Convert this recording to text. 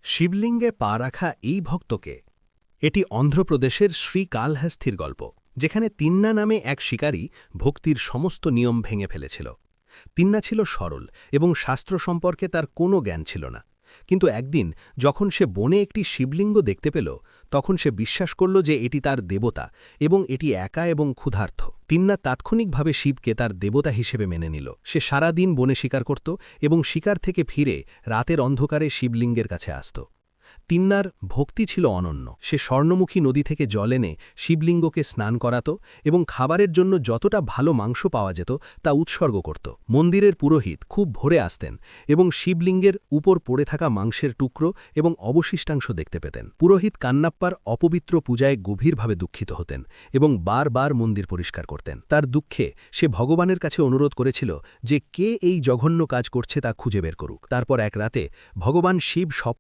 শিবলিঙ্গে পা রাখা এই ভক্তকে। এটি অন্ধ্রপ্রদেশের শ্রীকালহস্তির গল্প, যেখানে তিন্না নামে এক শিকারী ভক্তির সমস্ত নিয়ম ভেঙে ফেলেছিল। তিন্না ছিল সরল এবং শাস্ত্র সম্পর্কে তার কোনো জ্ঞান ছিল না, কিন্তু একদিন যখন সে বনে একটি শিবলিঙ্গ দেখতে পেল, তখন সে বিশ্বাস করল যে এটি তার দেবতা এবং এটি একা এবং ক্ষুধার্ত। তিন্না তাৎক্ষণিকভাবে শিবকে তার দেবতা হিসেবে মেনে নিল। সে সারা দিন বনে শিকার করত এবং শিকার থেকে ফিরে রাতের অন্ধকারে শিবলিঙ্গের কাছে আসত। তিন্নার ভক্তি ছিল অনন্য। সে স্বর্ণমুখী নদী থেকে জল এনে শিবলিঙ্গকে স্নান করাত এবং খাবারের জন্য যতটা ভালো মাংস পাওয়া যেত তা উৎসর্গ করত। মন্দিরের পুরোহিত খুব ভোরে আসতেন এবং শিবলিঙ্গের উপর পড়ে থাকা মাংসের টুকরো এবং অবশিষ্টাংশ দেখতে পেতেন। পুরোহিত কান্নাপ্পার অপবিত্র পূজায় গভীরভাবে দুঃখিত হতেন এবং বারবার মন্দির পরিষ্কার করতেন। তার দুঃখে সে ভগবানের কাছে অনুরোধ করেছিল যে কে এই জঘন্য কাজ করছে তা খুঁজে বের করুক। তারপর এক রাতে ভগবান শিব